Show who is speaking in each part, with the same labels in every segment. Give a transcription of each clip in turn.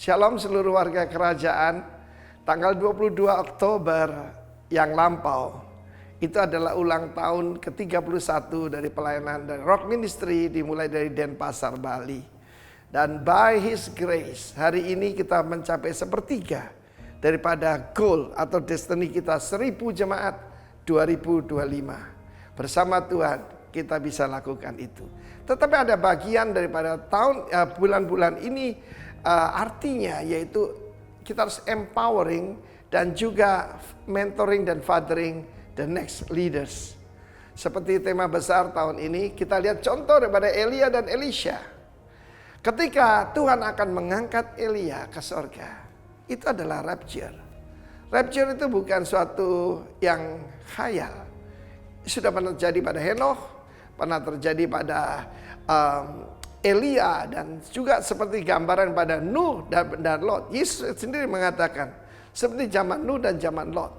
Speaker 1: Shalom seluruh warga kerajaan. Tanggal 22 Oktober yang lampau itu adalah ulang tahun ke-31 dari pelayanan dari Rock Ministry dimulai dari Denpasar, Bali. Dan by His grace hari ini kita mencapai sepertiga daripada goal atau destiny kita 1000 jemaat 2025. Bersama Tuhan kita bisa lakukan itu. Tetapi ada bagian daripada bulan-bulan ini artinya yaitu kita harus empowering dan juga mentoring dan fathering the next leaders. Seperti tema besar tahun ini kita lihat contoh daripada Elia dan Elisha. Ketika Tuhan akan mengangkat Elia ke sorga, itu adalah rapture. Rapture itu bukan suatu yang khayal. Sudah pernah terjadi pada Henokh, pernah terjadi pada Elia, dan juga seperti gambaran pada Nuh dan Lot. Yesus sendiri mengatakan seperti zaman Nuh dan zaman Lot.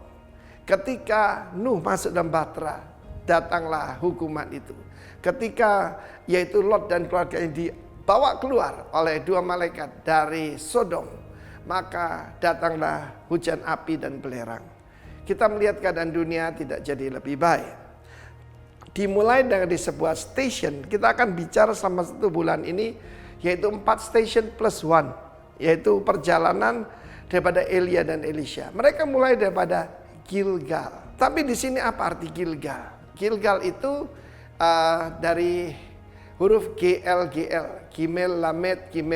Speaker 1: Ketika Nuh masuk dalam bahtera, datanglah hukuman itu. Ketika yaitu Lot dan keluarganya dibawa keluar oleh 2 malaikat dari Sodom, maka datanglah hujan api dan belerang. Kita melihat keadaan dunia tidak jadi lebih baik. Dimulai dari sebuah station, kita akan bicara selama 1 bulan ini, yaitu 4 station plus 1, yaitu perjalanan daripada Elia dan Elisha. Mereka mulai daripada Gilgal. Tapi di sini apa arti Gilgal? Gilgal itu dari huruf GLGL, Gimel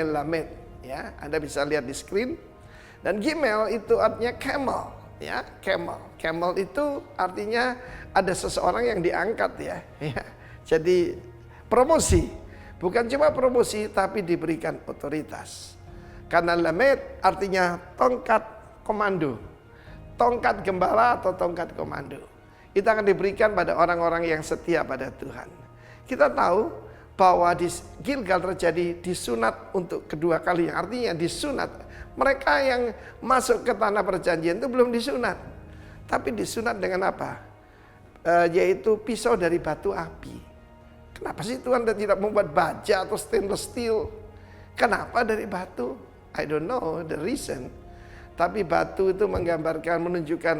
Speaker 1: Lamed, ya. Anda bisa lihat di screen. Dan Gimel itu artinya camel, ya, camel. Camel itu artinya ada seseorang yang diangkat, ya. Jadi promosi, bukan cuma promosi tapi diberikan otoritas. Karena Lamed artinya tongkat komando, tongkat gembala atau tongkat komando. Itu akan diberikan pada orang-orang yang setia pada Tuhan. Kita tahu bahwa di Gilgal terjadi disunat untuk kedua kali, artinya disunat. Mereka yang masuk ke tanah perjanjian itu belum disunat, tapi disunat dengan apa? Yaitu pisau dari batu api. Kenapa sih Tuhan tidak membuat baja atau stainless steel? Kenapa dari batu? I don't know the reason. Tapi batu itu menggambarkan, menunjukkan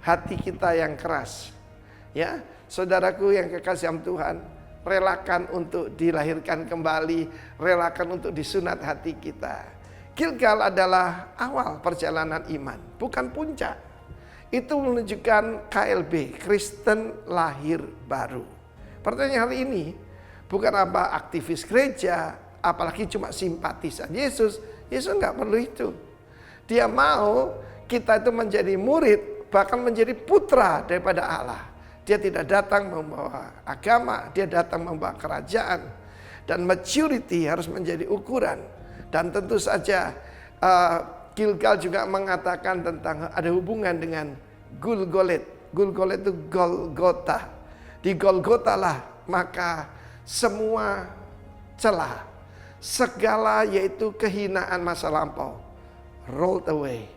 Speaker 1: hati kita yang keras. Ya, saudaraku yang kekasih Tuhan, relakan untuk dilahirkan kembali, relakan untuk disunat hati kita. Gilgal adalah awal perjalanan iman, bukan puncak. Itu menunjukkan KLB, Kristen lahir baru. Pertanyaan hari ini, bukan apa aktivis gereja, apalagi cuma simpatisan Yesus. Yesus nggak perlu itu. Dia mau kita itu menjadi murid, bahkan menjadi putra daripada Allah. Dia tidak datang membawa agama, dia datang membawa kerajaan. Dan maturity harus menjadi ukuran. Dan tentu saja Gilgal juga mengatakan tentang ada hubungan dengan Gulgolet. Gulgolet itu Golgota. Di Golgota lah maka semua celah, segala yaitu kehinaan masa lampau rolled away.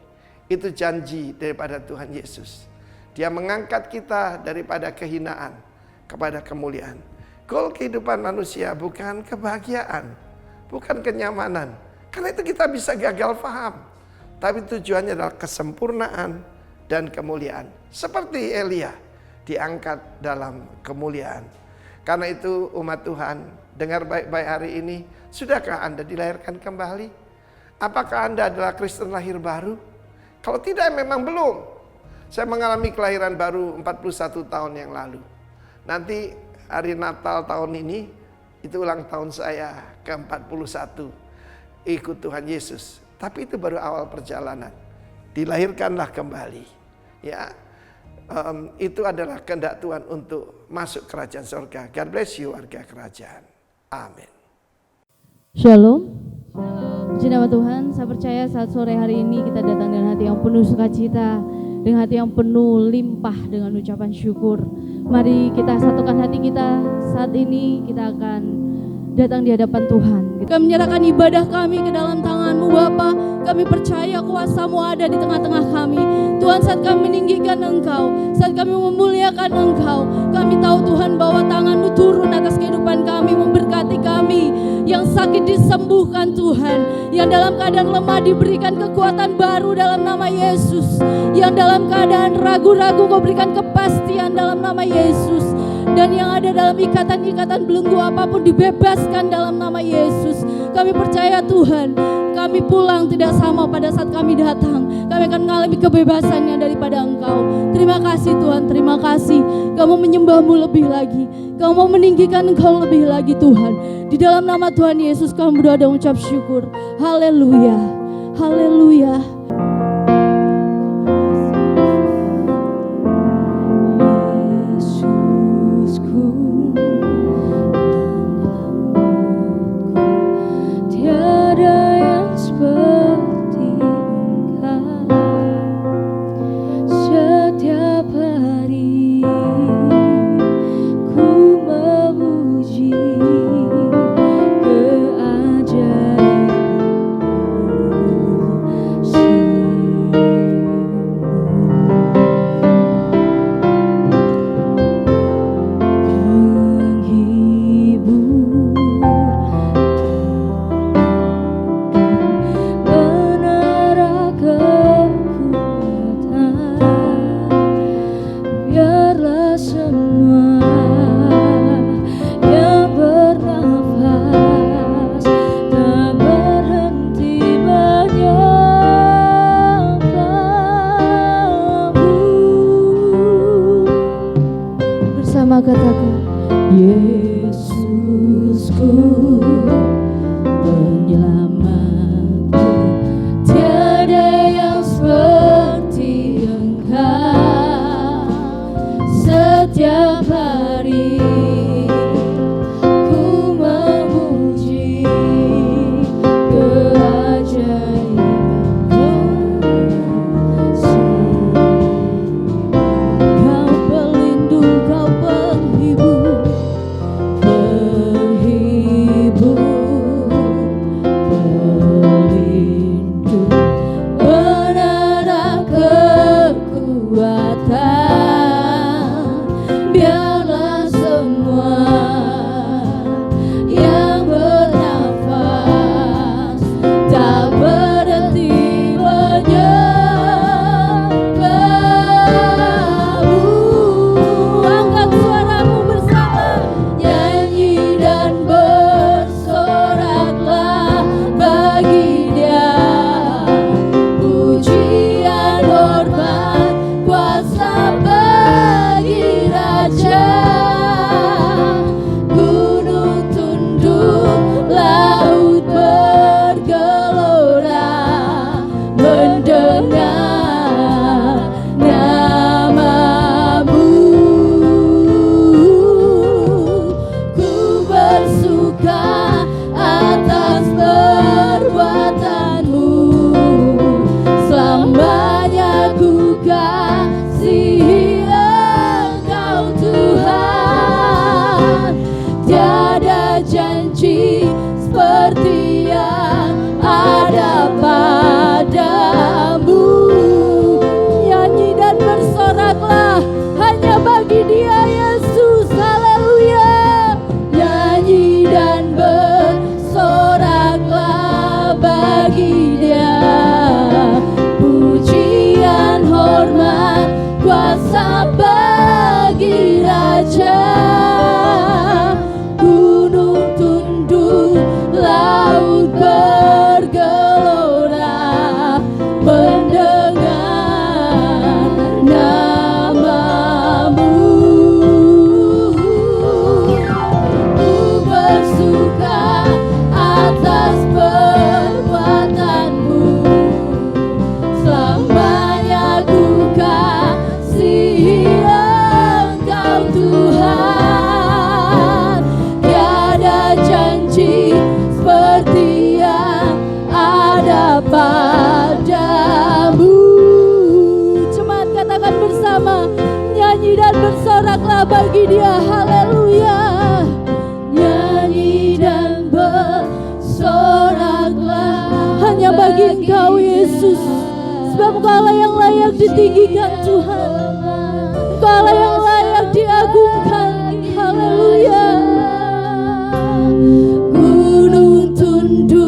Speaker 1: Itu janji daripada Tuhan Yesus. Dia mengangkat kita daripada kehinaan kepada kemuliaan. Goal kehidupan manusia bukan kebahagiaan, bukan kenyamanan. Karena itu kita bisa gagal paham. Tapi tujuannya adalah kesempurnaan dan kemuliaan. Seperti Elia diangkat dalam kemuliaan. Karena itu umat Tuhan, dengar baik-baik hari ini. Sudahkah Anda dilahirkan kembali? Apakah Anda adalah Kristen lahir baru? Kalau tidak memang belum. Saya mengalami kelahiran baru 41 tahun yang lalu. Nanti hari Natal tahun ini, itu ulang tahun saya ke-41. Ikut Tuhan Yesus. Tapi itu baru awal perjalanan. Dilahirkanlah kembali. Ya, itu adalah kehendak Tuhan untuk masuk kerajaan surga. God bless you warga kerajaan. Amin.
Speaker 2: Shalom. Puji nama Tuhan. Saya percaya saat sore hari ini kita datang dengan hati yang penuh sukacita, dengan hati yang penuh limpah dengan ucapan syukur. Mari kita satukan hati kita. Saat ini kita akan datang di hadapan Tuhan. Kami menyerahkan ibadah kami ke dalam tangan-Mu Bapa. Kami percaya kuasa-Mu ada di tengah-tengah kami. Tuhan, saat kami meninggikan Engkau, saat kami memuliakan Engkau, kami tahu Tuhan bahwa tangan-Mu turun atas kehidupan kami, memberkati kami. Yang sakit disembuhkan, disembuhkan Tuhan. Yang dalam keadaan lemah diberikan kekuatan baru dalam nama Yesus. Yang dalam keadaan ragu-ragu Kau berikan kepastian dalam nama Yesus. Dan yang ada dalam ikatan-ikatan belenggu apapun dibebaskan dalam nama Yesus. Kami percaya Tuhan, kami pulang tidak sama pada saat kami datang. Kami akan mengalami kebebasannya daripada Engkau. Terima kasih Tuhan, terima kasih. Kau mau menyembah-Mu lebih lagi. Kau mau meninggikan Engkau lebih lagi Tuhan. Di dalam nama Tuhan Yesus kami berdoa dan ucap syukur. Haleluya, haleluya. Katakan Yesusku penyelamatku, tiada yang seperti Engkau. Setiap hari ku memuji keajaiban-Mu. Kau pelindung, Kau penghibur, pelindung, menara kekuatan. Biarlah semua yang bernafas tak berhenti menyembah-Mu. Angkat suaramu bersama, nyanyi dan bersoraklah bagi Dia. Pujian, hormat, kuasa bagi Raja. Gunung tunduk, laut bergelora, mendengar nama-Mu. Ku bersuka atas perbuatan-Mu, selamanya ku kasihi Engkau Tuhan. Tiada janji seperti yang ada padamu. Nyanyi dan bersoraklah hanya bagi Dia Yesus. Haleluya. Nyanyi dan bersoraklah bagi Dia. Pujian, hormat, kuasa bagi Raja. Gunung tunduk, laut bergelora, mendengar nama-Mu. Ku bersuka atas perbuatan-Mu, selamanya ku kasihi Engkau Tuhan. Tiada janji seperti yang ada padamu. Jemaat katakan bersama, nyanyi dan bersoraklah bagi Dia. Haleluya. Nyanyi dan bersoraklah hanya bagi Engkau Yesus. Sebab Engkau yang layak ditinggikan Tuhan. Engkau yang layak diagungkan. Haleluya. Gunung tunduk,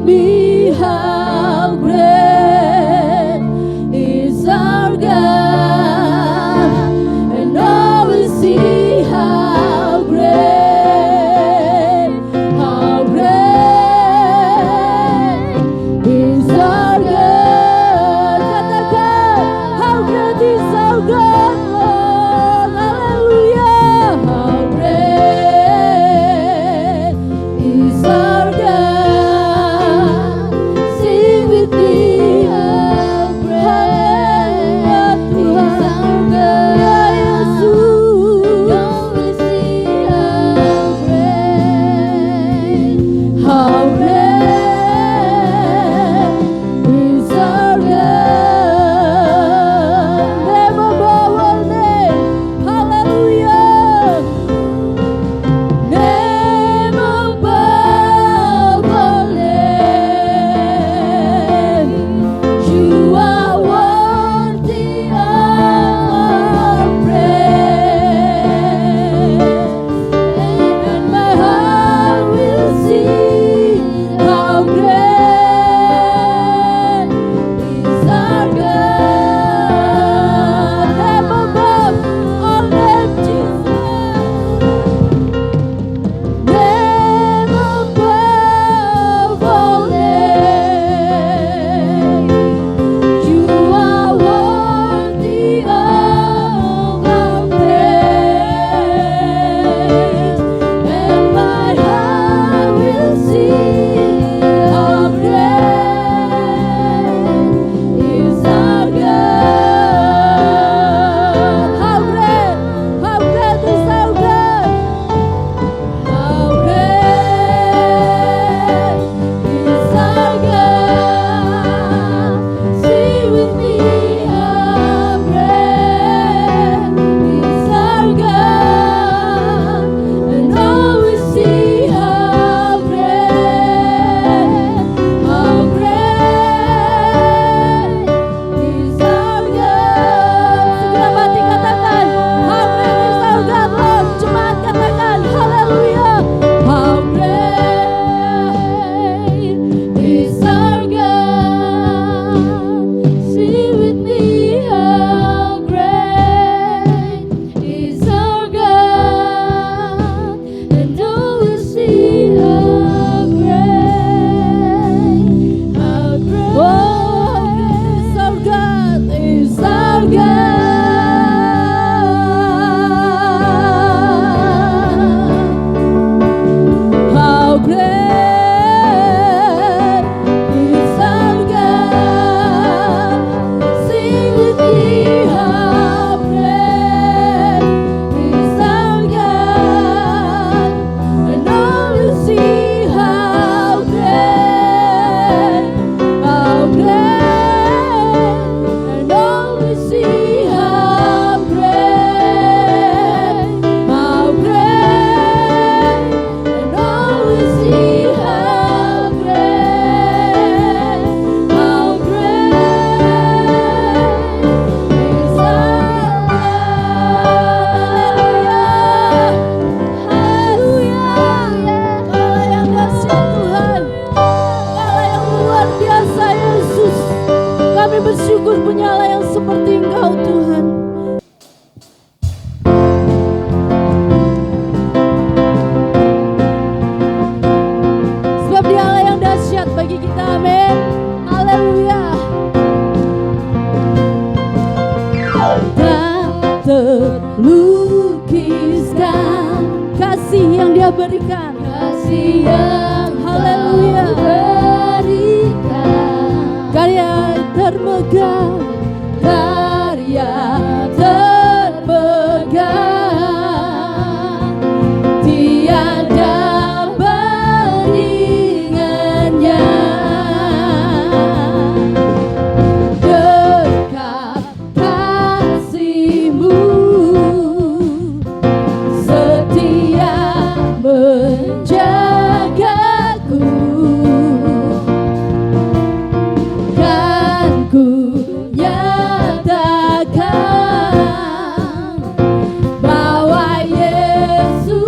Speaker 2: me how great is our God, and I will see how great is our God. Katakan, how great is our God, Lord. Hallelujah. How great is our God. Sing with me, how great is our God. Ya Yesus, we see how great is our God. Name above all names. Hallelujah. Name above all names. You are worthy of our praise, and my heart will sing how great is our God. Name above all names, Jesus. Name above all names. You are worthy of our praise, and my heart will sing how great is our God. How great is our God. How great is our God. Sing with me, how great is our God, and all we see how great is our God. Segera mati katakan, how great is our God, Lord. Jemaat katakan, haleluya. How great is our God. Sing with me, how great is our God, and all will see how great is our God, is our God. How great is our God. Sing with me, how great is our God, and all will see how great, and all will see how great, and all will see how great is our God. Haleluya. Allah yang dahsyat Tuhan, Allah yang luar biasa Yesus. Kami bersyukur punya Allah yang seperti Engkau Tuhan. Sebab Dia Allah yang dahsyat bagi kita, amin. Haleluya. Tak terlukiskan kasih yang Dia berikan, kasih yang haleluya berikan, karya termegah, karya termegah, tiada bandingannya. Dekat kasih-Mu, setia menjagaku, kan ku nyatakan bahwa Yesuslah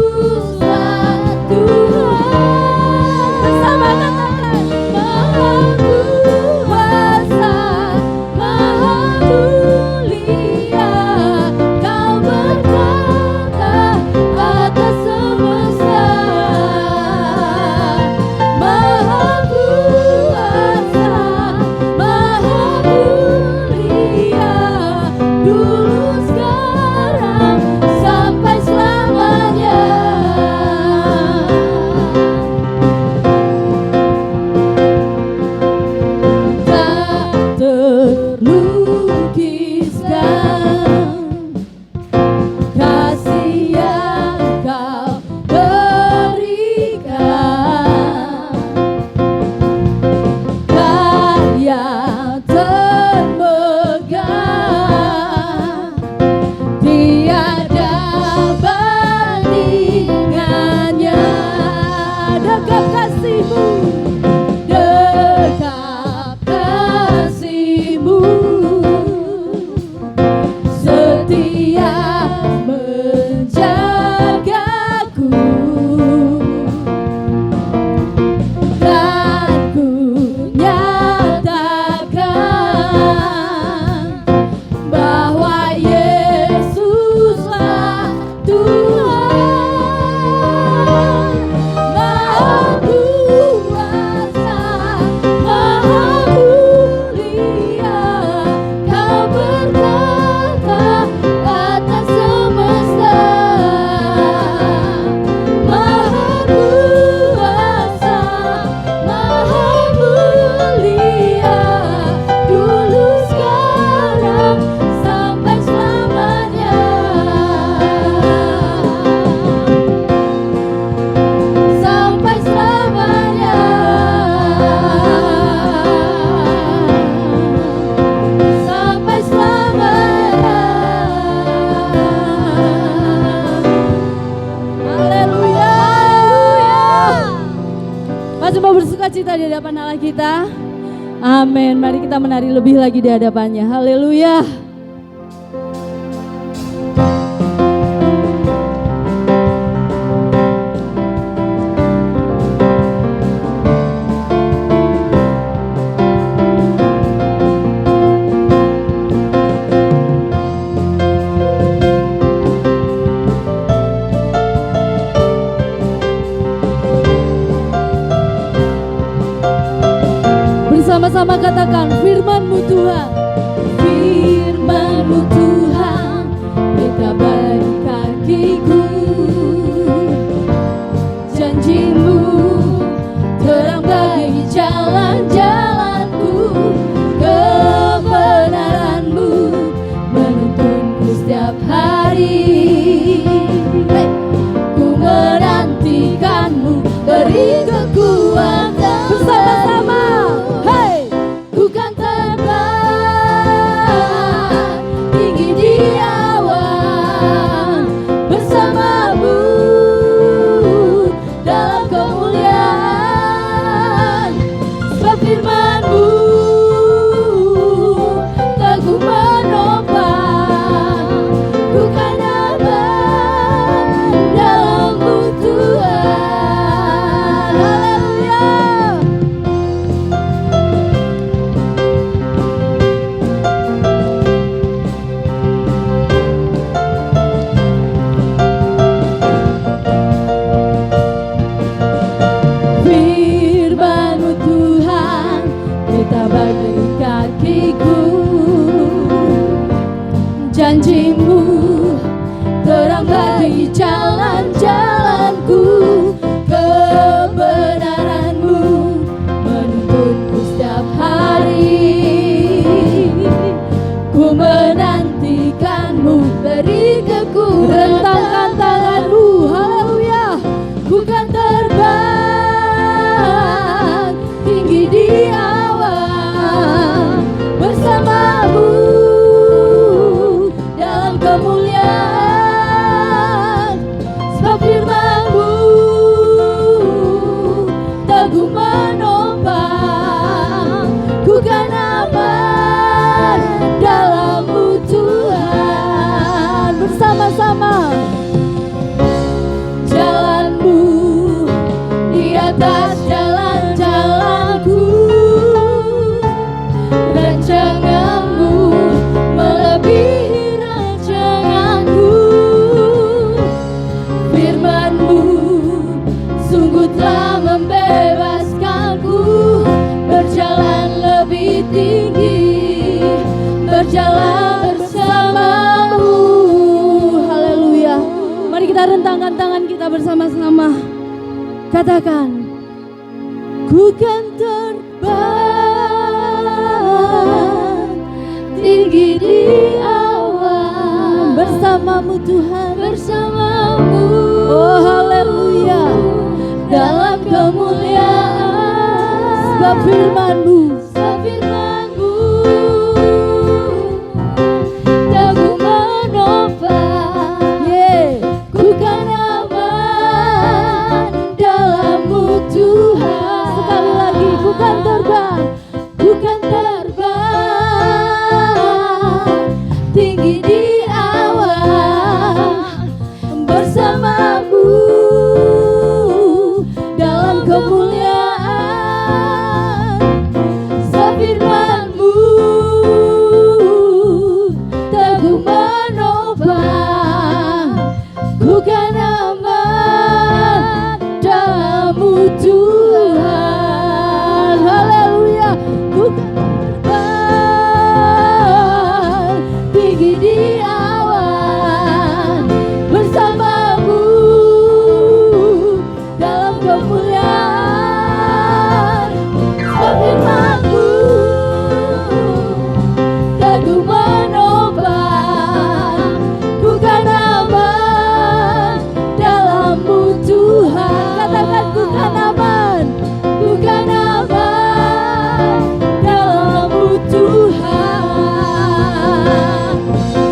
Speaker 2: Cita di hadapan Allah kita. Amin. Mari kita menari lebih lagi di hadapannya. Haleluya. Sama-sama katakan firman-Mu Tuhan. Firman-Mu Tuhan, pelita bagi kakiku. Janji-Mu terang bagi jalan-jalanku. Kebenaran-Mu menuntunku setiap hari. Ku menantikan-Mu, beri kekuatan. Bersama-sama. Janji-Mu terang bagi jalan-jalanku. Kebenaran-Mu menuntunku setiap hari. Ku menantikan-Mu, beri kekuatan. Rentangkan tangan-Mu, haleluya. Ku kan terbang tinggi di awan bersama-Mu. Kemuliaan, sebab firman-Mu teguh menopang. Ku kan aman dalam-Mu Tuhan. Bersama-sama. Jalan-Mu di atas jalan-jalanku. Rancangan-Mu melebihi telah membebaskanku, berjalan lebih tinggi, berjalan bersama-Mu. Haleluya. Mari kita rentangkan tangan kita bersama-sama. Katakan, ku kan terbang tinggi di awan bersama-Mu Tuhan, bersama-Mu. Oh haleluya. Dalam kemuliaan, sebab firman-Mu teguh menopang. Ku kan aman dalam-Mu Tuhan. Sekali lagi, ku kan terbang tinggi di awan bersama-Mu. Kemuliaan, Bukan aman dalam-Mu Tuhan. Haleluya. Bukan terbang tinggi di awan, bersama-Mu dalam kemuliaan. Firman-Mu teguh menopang. Bukan aman dalam-Mu Tuhan. Katakan bukan aman, bukan aman dalam-Mu Tuhan.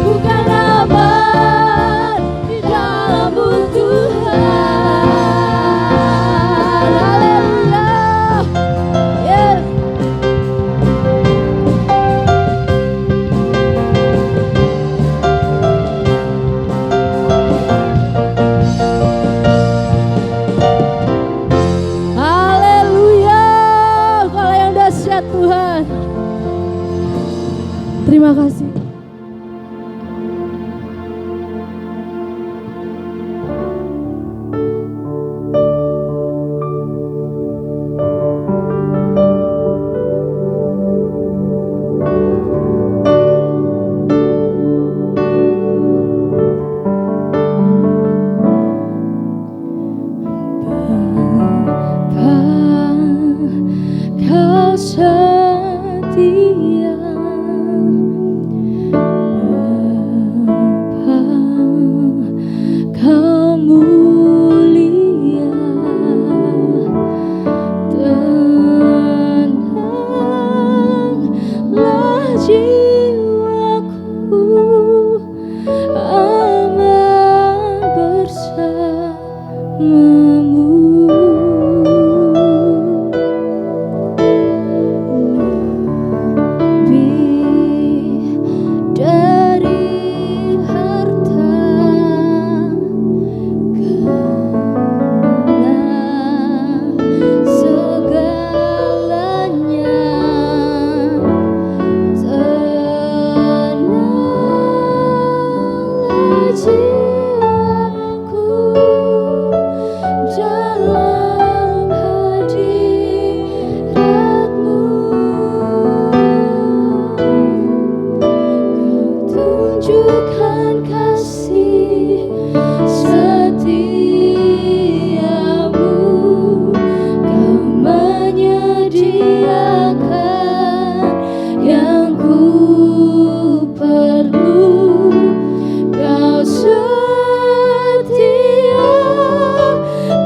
Speaker 2: Bukan aman di dalam-Mu Tuhan. Haleluya. Yes. Haleluya. Kalau yang dahsyat Tuhan. Terima kasih. Kau setia, Bapa, Kau mulia, tenanglah jiwaku, aman bersama-Mu. Dari harta kenal segalanya, tenanglah jiwaku dalam hadirat-Mu. Tunjukkan kasih setiamu, Kau menyediakan yang ku perlu. Kau setia,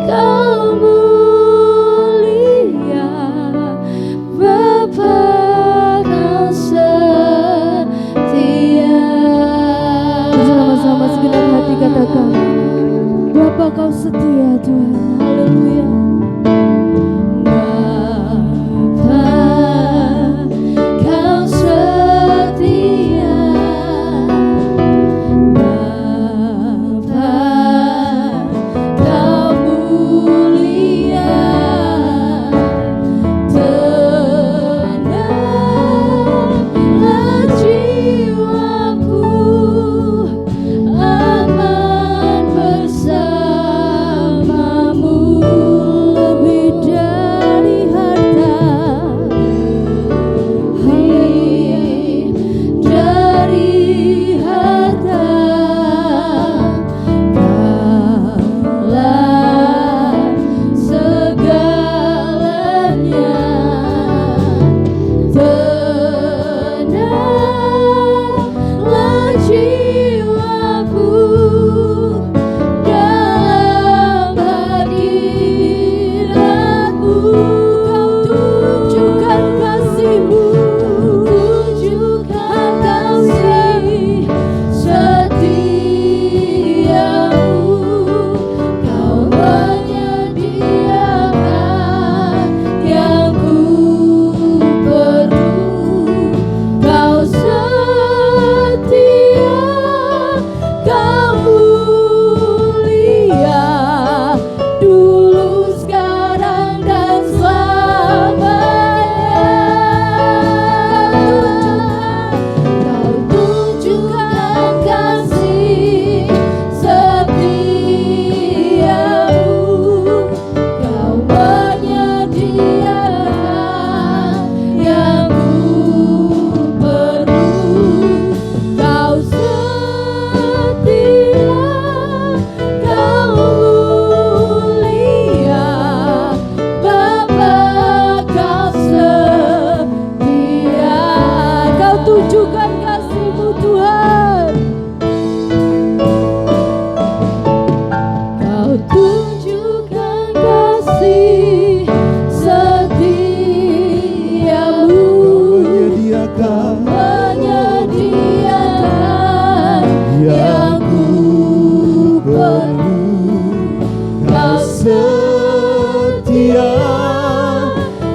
Speaker 2: Kau mulia, Bapa, Kau setia. Bersama-sama segenap hati katakan, Bapa, Kau setia Tuhan. Haleluya. Bapa, Kau setia. Bapa, Kau mulia, tenanglah jiwaku, aman bersama-Mu.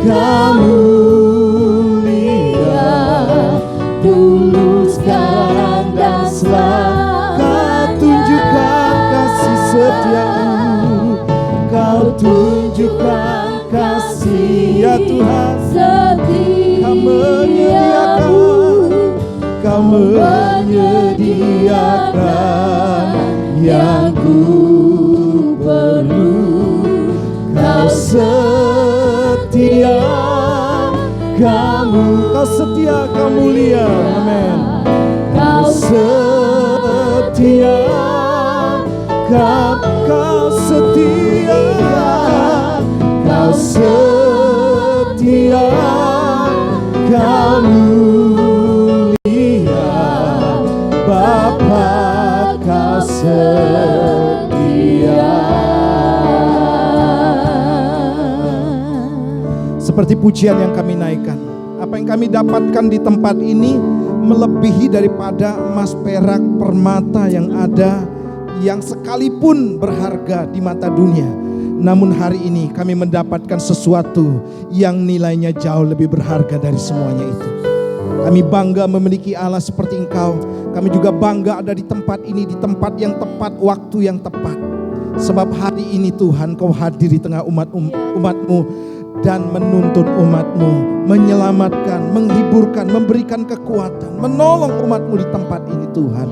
Speaker 3: Kau mulia dulu, sekarang dan selalu. Kau tunjukkan kasih setiamu, Kau tunjukkan kasih ya Tuhan. Kau menyediakan yang ku perlu. Kau setia, Kau setia, Kau mulia, amin. Kau setia, Kau setia, Kau setia, Kau mulia, Bapa Kau setia. Seperti pujian yang kami naikkan, apa yang kami dapatkan di tempat ini melebihi daripada emas, perak, permata yang ada, yang sekalipun berharga di mata dunia. Namun hari ini kami mendapatkan sesuatu yang nilainya jauh lebih berharga dari semuanya itu. Kami bangga memiliki Allah seperti Engkau. Kami juga bangga ada di tempat ini, di tempat yang tepat, waktu yang tepat. Sebab hari ini Tuhan, Kau hadir di tengah umat-Mu dan menuntun umat-Mu, menyelamatkan, menghiburkan, memberikan kekuatan, menolong umat-Mu di tempat ini Tuhan.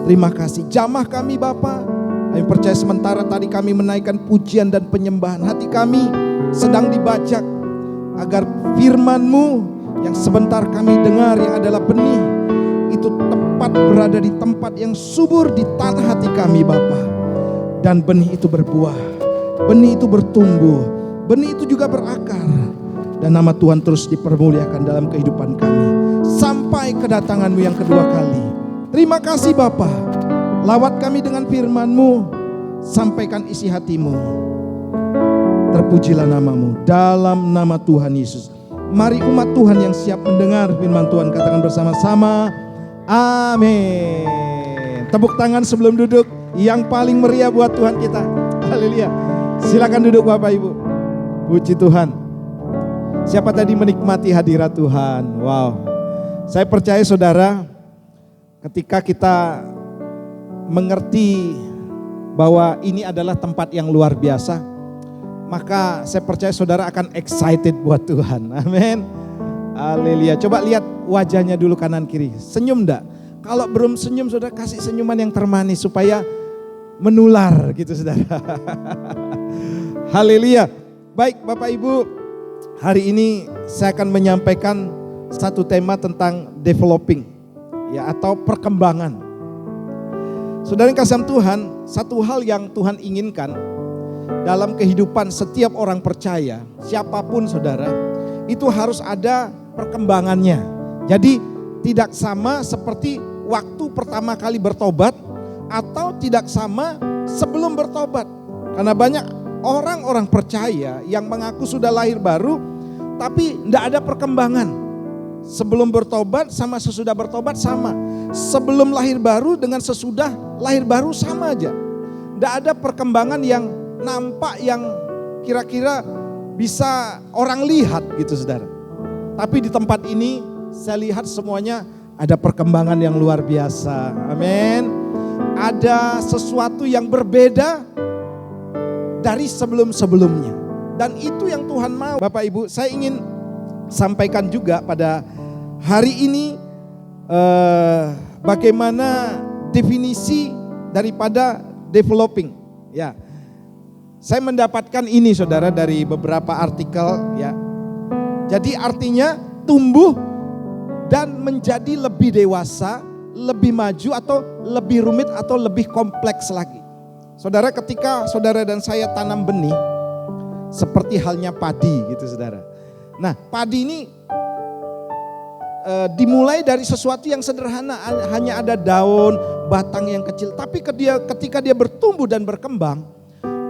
Speaker 3: Terima kasih. Jamah kami Bapa, kami percaya sementara tadi kami menaikkan pujian dan penyembahan, hati kami sedang dibajak agar firman-Mu yang sebentar kami dengar, yang adalah benih, itu tepat berada di tempat yang subur di tanah hati kami Bapa. Dan benih itu berbuah, benih itu bertumbuh, benih itu juga berakar. Dan nama Tuhan terus dipermuliakan dalam kehidupan kami sampai kedatangan-Mu yang kedua kali. Terima kasih Bapa. Lawat kami dengan firman-Mu, sampaikan isi hati-Mu. Terpujilah nama-Mu dalam nama Tuhan Yesus. Mari umat Tuhan yang siap mendengar firman Tuhan katakan bersama-sama, amin. Tepuk tangan sebelum duduk yang paling meriah buat Tuhan kita. Haleluya. Silakan duduk Bapak Ibu. Puji Tuhan. Siapa tadi menikmati hadirat Tuhan? Wow. Saya percaya saudara, ketika kita mengerti bahwa ini adalah tempat yang luar biasa, maka saya percaya saudara akan excited buat Tuhan. Amin. Haleluya. Coba lihat wajahnya dulu kanan kiri. Senyum enggak? Kalau belum senyum saudara kasih senyuman yang termanis supaya menular gitu saudara. Haleluya. Baik Bapak Ibu, hari ini saya akan menyampaikan satu tema tentang developing, ya, atau perkembangan. Saudara yang kasih Tuhan, satu hal yang Tuhan inginkan dalam kehidupan setiap orang percaya, siapapun saudara, itu harus ada perkembangannya. Jadi tidak sama seperti waktu pertama kali bertobat atau tidak sama sebelum bertobat. Karena banyak orang-orang percaya yang mengaku sudah lahir baru tapi tidak ada perkembangan. Sebelum bertobat sama sesudah bertobat sama. Sebelum lahir baru dengan sesudah lahir baru sama aja. Tidak ada perkembangan yang nampak, yang kira-kira bisa orang lihat gitu saudara. Tapi di tempat ini saya lihat semuanya ada perkembangan yang luar biasa. Amin. Ada sesuatu yang berbeda dari sebelum-sebelumnya. Dan itu yang Tuhan mau. Bapak Ibu, saya ingin sampaikan juga pada hari ini bagaimana definisi daripada developing. Ya, saya mendapatkan ini saudara dari beberapa artikel. Ya, jadi artinya tumbuh dan menjadi lebih dewasa, lebih maju atau lebih rumit atau lebih kompleks lagi. Saudara, ketika saudara dan saya tanam benih, seperti halnya padi gitu saudara. Nah, padi ini dimulai dari sesuatu yang sederhana, hanya ada daun, batang yang kecil. Tapi ketika dia bertumbuh dan berkembang,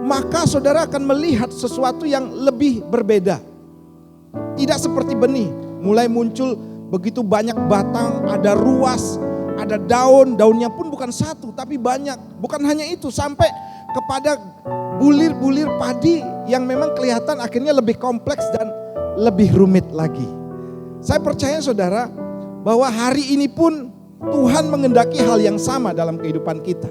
Speaker 3: maka saudara akan melihat sesuatu yang lebih berbeda. Tidak seperti benih, mulai muncul begitu banyak batang, ada ruas, ada daun, daunnya pun bukan satu tapi banyak. Bukan hanya itu, sampai kepada bulir-bulir padi yang memang kelihatan akhirnya lebih kompleks dan lebih rumit lagi. Saya percaya saudara bahwa hari ini pun Tuhan mengendaki hal yang sama dalam kehidupan kita.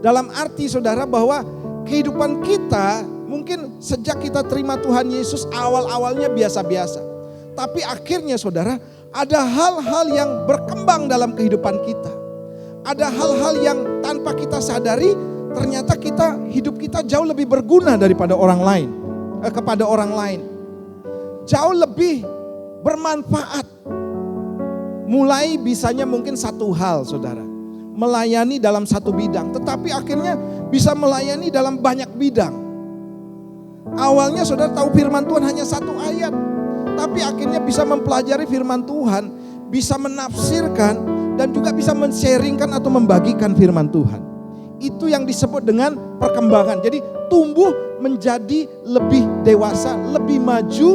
Speaker 3: Dalam arti saudara bahwa kehidupan kita mungkin sejak kita terima Tuhan Yesus awal-awalnya biasa-biasa. Tapi akhirnya saudara ada hal-hal yang berkembang dalam kehidupan kita. Ada hal-hal yang tanpa kita sadari ternyata hidup kita jauh lebih berguna daripada orang lain. Kepada orang lain. Jauh lebih bermanfaat. Mulai bisanya mungkin satu hal saudara. Melayani dalam satu bidang. Tetapi akhirnya bisa melayani dalam banyak bidang. Awalnya saudara tahu firman Tuhan hanya satu ayat. Tapi akhirnya bisa mempelajari firman Tuhan. Bisa menafsirkan dan juga bisa men-sharingkan atau membagikan firman Tuhan. Itu yang disebut dengan perkembangan. Jadi tumbuh menjadi lebih dewasa, lebih maju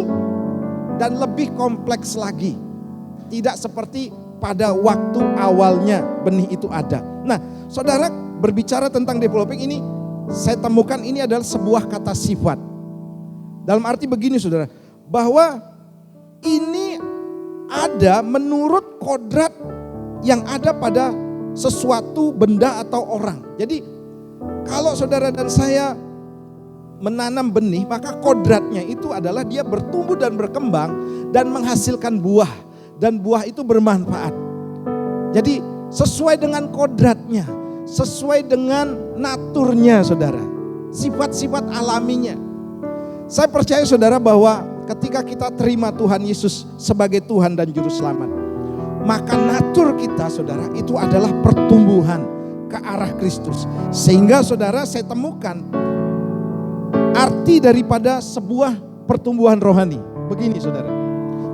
Speaker 3: dan lebih kompleks lagi. Tidak seperti pada waktu awalnya benih itu ada. Nah, saudara berbicara tentang developing ini, saya temukan ini adalah sebuah kata sifat. Dalam arti begini saudara, bahwa ini ada menurut kodrat yang ada pada sesuatu benda atau orang. Jadi kalau saudara dan saya menanam benih, maka kodratnya itu adalah dia bertumbuh dan berkembang dan menghasilkan buah. Dan buah itu bermanfaat. Jadi sesuai dengan kodratnya, sesuai dengan naturnya saudara. Sifat-sifat alaminya. Saya percaya saudara bahwa ketika kita terima Tuhan Yesus sebagai Tuhan dan Juru Selamat, maka natur kita saudara itu adalah pertumbuhan ke arah Kristus. Sehingga saudara saya temukan arti daripada sebuah pertumbuhan rohani. Begini saudara.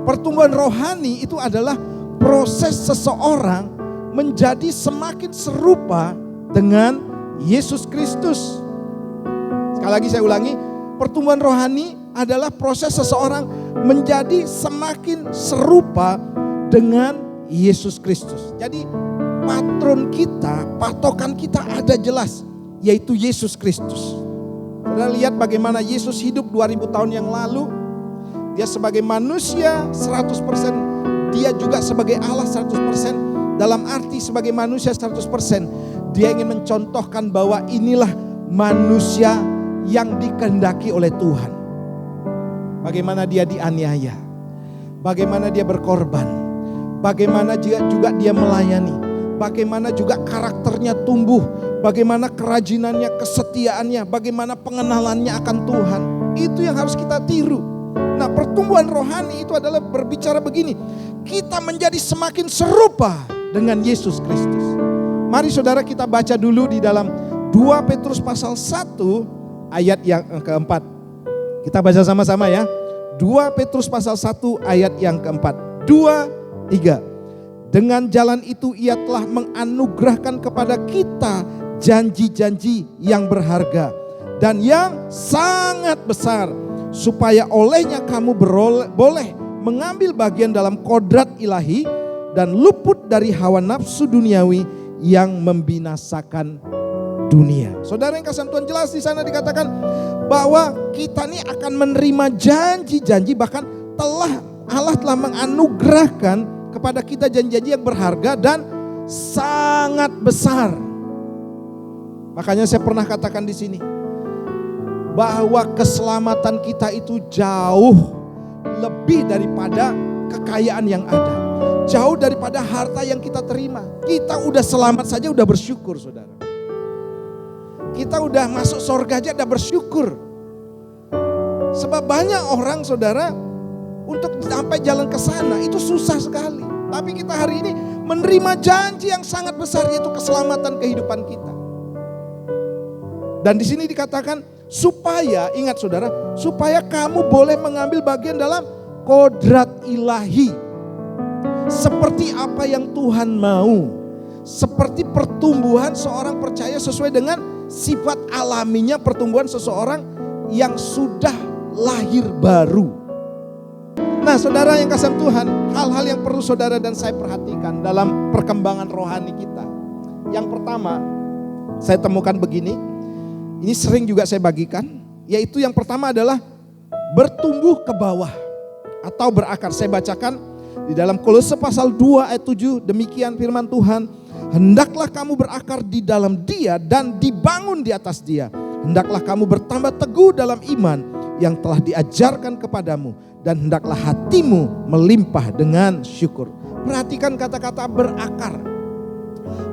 Speaker 3: Pertumbuhan rohani itu adalah proses seseorang menjadi semakin serupa dengan Yesus Kristus. Sekali lagi saya ulangi, pertumbuhan rohani adalah proses seseorang menjadi semakin serupa dengan Yesus Kristus. Jadi patron kita, patokan kita ada jelas, yaitu Yesus Kristus. Saudara lihat bagaimana Yesus hidup 2000 tahun yang lalu. Dia sebagai manusia 100%, dia juga sebagai Allah 100%. Dalam arti sebagai manusia 100%, dia ingin mencontohkan bahwa inilah manusia yang dikehendaki oleh Tuhan. Bagaimana dia dianiaya, bagaimana dia berkorban, bagaimana juga dia melayani, bagaimana juga karakternya tumbuh, bagaimana kerajinannya, kesetiaannya, bagaimana pengenalannya akan Tuhan. Itu yang harus kita tiru. Nah, pertumbuhan rohani itu adalah berbicara begini, kita menjadi semakin serupa dengan Yesus Kristus. Mari saudara kita baca dulu di dalam 2 Petrus pasal 1 ayat yang keempat. Kita baca sama-sama ya. 2 Petrus pasal 1 ayat yang keempat. 2, 3. Dengan jalan itu ia telah menganugerahkan kepada kita janji-janji yang berharga dan yang sangat besar, supaya olehnya kamu boleh mengambil bagian dalam kodrat ilahi dan luput dari hawa nafsu duniawi yang membinasakan dunia. Saudara yang kasih Tuhan, jelas di sana dikatakan bahwa kita ini akan menerima janji-janji, bahkan Allah telah menganugerahkan kepada kita janji-janji yang berharga dan sangat besar. Makanya saya pernah katakan di sini bahwa keselamatan kita itu jauh lebih daripada kekayaan yang ada. Jauh daripada harta yang kita terima. Kita udah selamat saja udah bersyukur saudara. Kita udah masuk surga aja udah bersyukur. Sebab banyak orang saudara untuk sampai jalan ke sana itu susah sekali. Tapi kita hari ini menerima janji yang sangat besar, yaitu keselamatan kehidupan kita. Dan di sini dikatakan supaya, ingat saudara, supaya kamu boleh mengambil bagian dalam kodrat ilahi. Seperti apa yang Tuhan mau. Seperti pertumbuhan seorang percaya sesuai dengan sifat alaminya pertumbuhan seseorang yang sudah lahir baru. Nah saudara yang kasih Tuhan, hal-hal yang perlu saudara dan saya perhatikan dalam perkembangan rohani kita. Yang pertama, saya temukan begini, Ini sering juga saya bagikan, yaitu yang pertama adalah bertumbuh ke bawah atau berakar. Saya bacakan di dalam Kolose pasal 2 ayat 7, demikian firman Tuhan, hendaklah kamu berakar di dalam Dia dan dibangun di atas Dia. Hendaklah kamu bertambah teguh dalam iman yang telah diajarkan kepadamu, dan hendaklah hatimu melimpah dengan syukur. Perhatikan kata-kata berakar.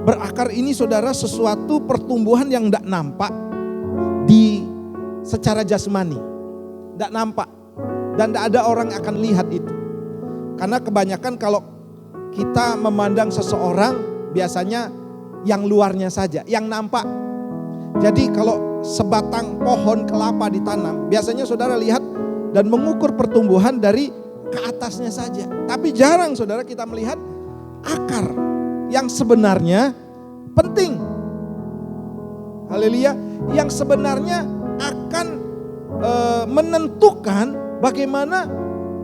Speaker 3: Berakar ini saudara sesuatu pertumbuhan yang tidak nampak secara jasmani. Tidak nampak. Dan tidak ada orang yang akan lihat itu. Karena kebanyakan kalau kita memandang seseorang biasanya yang luarnya saja, yang nampak. Jadi kalau sebatang pohon kelapa ditanam, biasanya saudara lihat dan mengukur pertumbuhan dari ke atasnya saja. Tapi jarang saudara kita melihat akar yang sebenarnya penting. Haleluya, yang sebenarnya akan menentukan bagaimana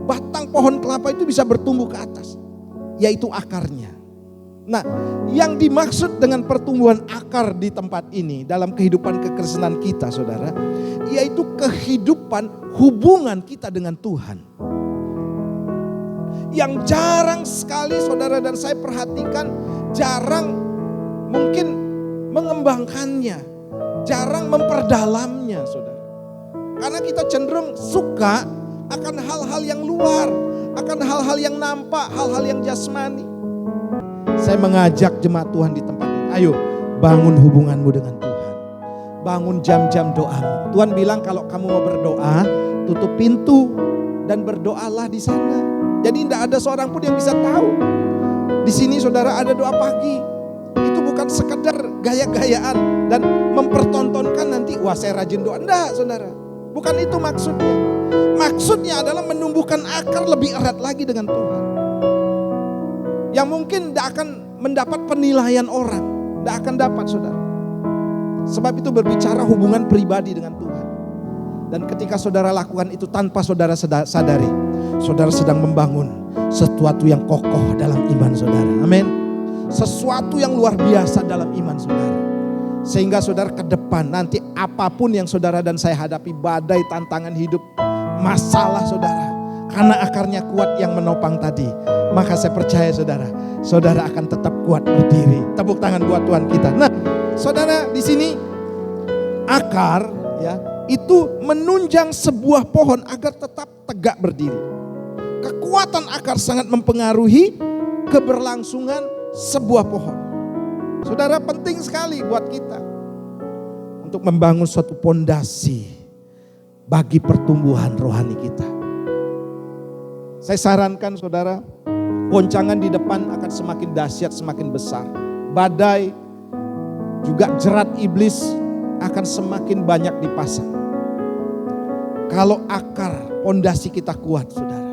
Speaker 3: batang pohon kelapa itu bisa bertumbuh ke atas, yaitu akarnya. Nah, yang dimaksud dengan pertumbuhan akar di tempat ini dalam kehidupan kekristenan kita saudara, yaitu kehidupan hubungan kita dengan Tuhan. Yang jarang sekali saudara dan saya perhatikan, jarang mungkin mengembangkannya, jarang memperdalamnya saudara. Karena kita cenderung suka akan hal-hal yang luar, akan hal-hal yang nampak, hal-hal yang jasmani. Saya mengajak jemaat Tuhan di tempat ini, ayo bangun hubunganmu dengan Tuhan. Bangun jam-jam doamu. Tuhan bilang kalau kamu mau berdoa, tutup pintu dan berdoalah di sana. Jadi tidak ada seorang pun yang bisa tahu. Di sini saudara ada doa pagi. Itu bukan sekedar gaya-gayaan dan mempertontonkan nanti, wah saya rajin doa. Enggak saudara, bukan itu maksudnya. Maksudnya adalah menumbuhkan akar lebih erat lagi dengan Tuhan. Yang mungkin tidak akan mendapat penilaian orang. Tidak akan dapat saudara. Sebab itu berbicara hubungan pribadi dengan Tuhan. Dan ketika saudara lakukan itu tanpa saudara sadari, saudara sedang membangun sesuatu yang kokoh dalam iman saudara. Amin. Sesuatu yang luar biasa dalam iman saudara. Sehingga saudara ke depan nanti apapun yang saudara dan saya hadapi, badai, tantangan hidup, masalah saudara, karena akarnya kuat yang menopang tadi, maka saya percaya saudara akan tetap kuat berdiri. Tepuk tangan buat Tuhan kita. Nah, saudara di sini akar ya itu menunjang sebuah pohon agar tetap tegak berdiri. Kekuatan akar sangat mempengaruhi keberlangsungan sebuah pohon. Saudara, penting sekali buat kita untuk membangun suatu pondasi bagi pertumbuhan rohani kita. Saya sarankan saudara, goncangan di depan akan semakin dahsyat, semakin besar. Badai, juga jerat iblis akan semakin banyak dipasang. Kalau akar pondasi kita kuat saudara,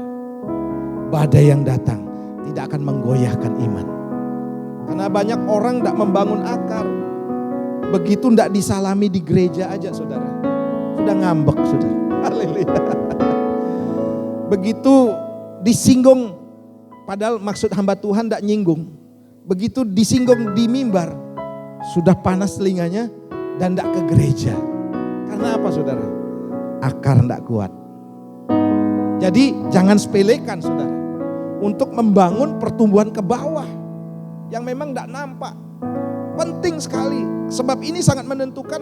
Speaker 3: badai yang datang tidak akan menggoyahkan iman. Karena banyak orang tidak membangun akar. Begitu tidak disalami di gereja aja saudara, sudah ngambek saudara. Haleluya. Begitu disinggung, padahal maksud hamba Tuhan tidak nyinggung. Begitu disinggung di mimbar, sudah panas telinganya dan tidak ke gereja. Karena apa saudara? Akar tidak kuat. Jadi jangan sepelekan saudara untuk membangun pertumbuhan ke bawah yang memang tidak nampak. Penting sekali, sebab ini sangat menentukan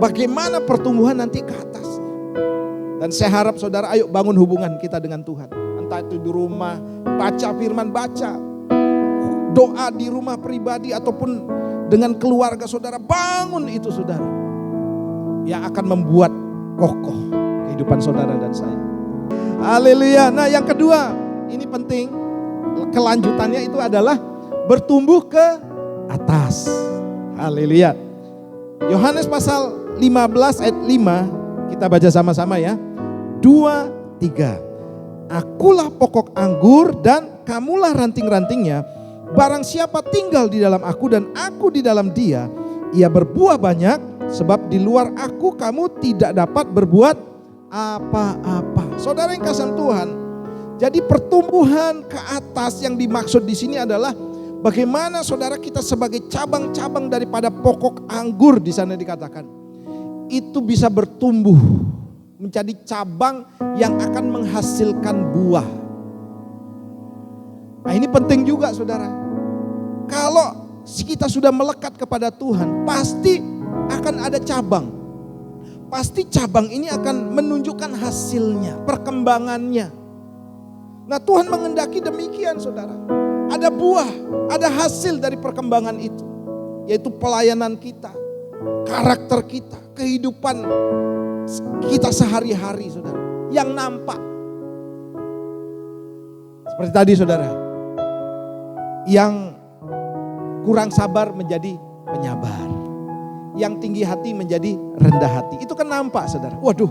Speaker 3: bagaimana pertumbuhan nanti ke atas. Dan saya harap saudara ayo bangun hubungan kita dengan Tuhan. Entah itu di rumah, baca firman, baca doa di rumah pribadi ataupun dengan keluarga saudara, bangun itu saudara. Yang akan membuat kokoh kehidupan saudara dan saya. Haleluya. Nah yang kedua, ini penting, kelanjutannya itu adalah bertumbuh ke atas. Haleluya. Yohanes pasal 15 ayat 5, kita baca sama-sama ya. 2, 3. Akulah pokok anggur dan kamulah ranting-rantingnya. Barang siapa tinggal di dalam aku dan aku di dalam dia, ia berbuah banyak, sebab di luar aku kamu tidak dapat berbuat apa-apa. Saudara yang kasih Tuhan, jadi pertumbuhan ke atas yang dimaksud di sini adalah bagaimana saudara kita sebagai cabang-cabang daripada pokok anggur di sana dikatakan. itu bisa bertumbuh menjadi cabang yang akan menghasilkan buah. Nah ini penting juga saudara. Kalau kita sudah melekat kepada Tuhan, pasti akan ada cabang. Pasti cabang ini akan menunjukkan hasilnya, perkembangannya. Nah Tuhan mengendaki demikian saudara. Ada buah, ada hasil dari perkembangan itu. Yaitu pelayanan kita, karakter kita, kehidupan kita sehari-hari saudara. Yang nampak. Seperti tadi saudara. Yang kurang sabar menjadi penyabar. Yang tinggi hati menjadi rendah hati. Itu kan nampak saudara. Waduh,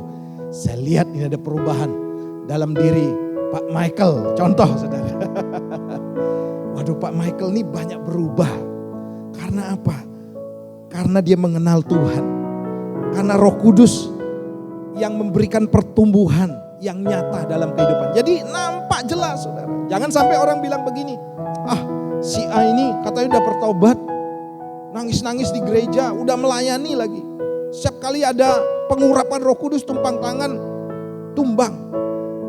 Speaker 3: saya lihat ini ada perubahan dalam diri Pak Michael. Contoh saudara. Waduh, Pak Michael ini banyak berubah. Karena apa? Karena dia mengenal Tuhan. Karena Roh Kudus yang memberikan pertumbuhan yang nyata dalam kehidupan. Jadi nampak jelas saudara. Jangan sampai orang bilang begini. Ah, si A ini katanya udah bertobat. Nangis-nangis di gereja, udah melayani lagi. Setiap kali ada pengurapan Roh Kudus, tumpang tangan, tumbang.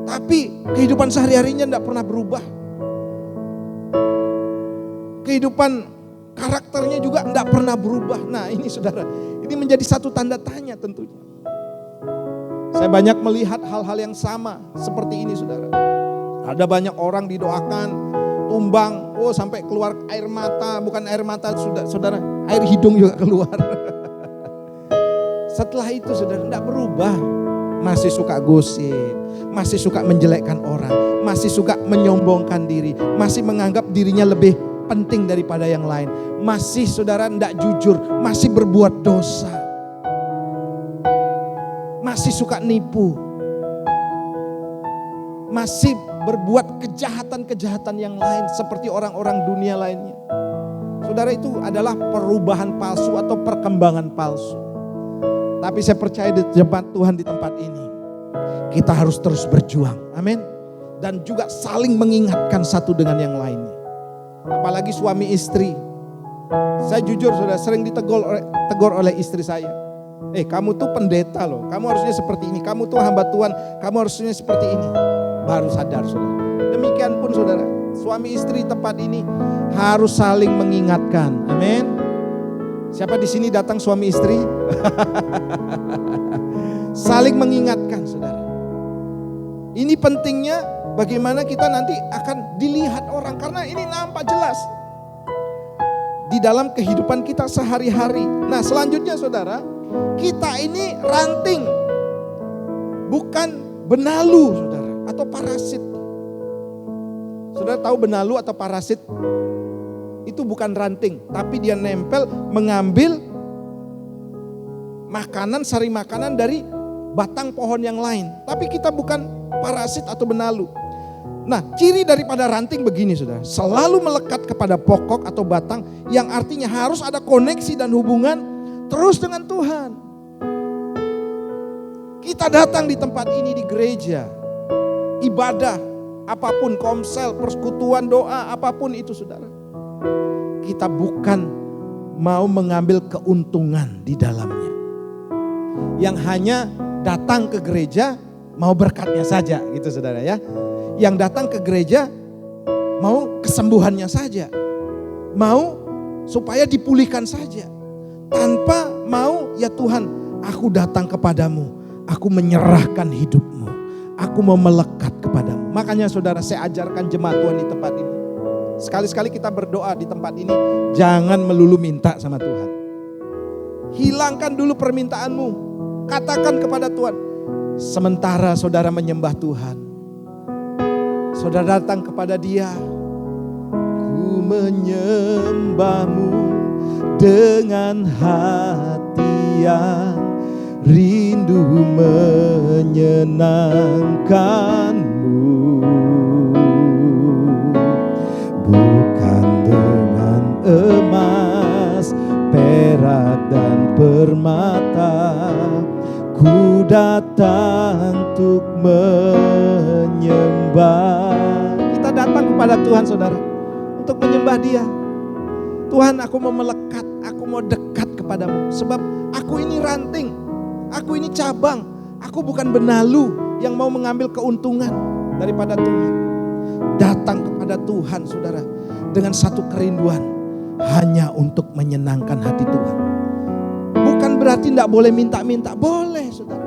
Speaker 3: Tapi kehidupan sehari-harinya tidak pernah berubah. Kehidupan karakternya juga tidak pernah berubah. Nah ini saudara, ini menjadi satu tanda tanya tentunya. Saya banyak melihat hal-hal yang sama seperti ini saudara. Ada banyak orang didoakan, tumbang, oh sampai keluar air mata, bukan air mata saudara, air hidung juga keluar. Setelah itu saudara tidak berubah, masih suka gosip, masih suka menjelekkan orang, masih suka menyombongkan diri, masih menganggap dirinya lebih penting daripada yang lain, masih saudara tidak jujur, masih berbuat dosa, masih suka nipu, masih berbuat kejahatan-kejahatan yang lain seperti orang-orang dunia lainnya. Saudara, itu adalah perubahan palsu atau perkembangan palsu. Tapi saya percaya di jemaat Tuhan di tempat ini, kita harus terus berjuang. Amin. Dan juga saling mengingatkan satu dengan yang lainnya. Apalagi suami istri. Saya jujur saudara, sering ditegur oleh istri saya. Kamu tuh pendeta loh, kamu harusnya seperti ini. Kamu tuh hamba Tuhan, kamu harusnya seperti ini. Baru sadar saudara. Demikian pun saudara, suami istri tempat ini harus saling mengingatkan. Amin. Siapa di sini datang suami istri? Saling mengingatkan saudara. Ini pentingnya bagaimana kita nanti akan dilihat orang. Karena ini nampak jelas di dalam kehidupan kita sehari-hari. Nah selanjutnya saudara, kita ini ranting, bukan benalu saudara, atau parasit. Saudara tahu benalu atau parasit? Itu bukan ranting, tapi dia nempel mengambil makanan, sari makanan dari batang pohon yang lain. Tapi kita bukan parasit atau benalu. Nah, ciri daripada ranting begini saudara, selalu melekat kepada pokok atau batang, yang artinya harus ada koneksi dan hubungan terus dengan Tuhan. Kita datang di tempat ini di gereja, ibadah, apapun, komsel, persekutuan, doa, apapun itu saudara. Kita bukan mau mengambil keuntungan di dalamnya. Yang hanya datang ke gereja mau berkatnya saja gitu saudara ya. Yang datang ke gereja mau kesembuhannya saja. Mau supaya dipulihkan saja. Tanpa mau ya Tuhan, aku datang kepadamu, aku menyerahkan hidupmu, aku mau melekat kepadamu. Makanya saudara, saya ajarkan jemaat Tuhan di tempat ini. Sekali-sekali kita berdoa di tempat ini, jangan melulu minta sama Tuhan. Hilangkan dulu permintaanmu, katakan kepada Tuhan. Sementara saudara menyembah Tuhan, saudara datang kepada Dia. Ku menyembahmu dengan hati yang rindu menyenangkanmu, bukan dengan emas, perak dan permata. Ku datang untuk menyembah. Kita datang kepada Tuhan saudara, untuk menyembah Dia. Tuhan, aku mau melekat, aku mau dekat kepadamu. Sebab aku ini ranting, Aku ini cabang. Aku bukan benalu yang mau mengambil keuntungan daripada Tuhan. Datang kepada Tuhan saudara dengan satu kerinduan, hanya untuk menyenangkan hati Tuhan. Bukan berarti tidak boleh minta-minta, boleh saudara.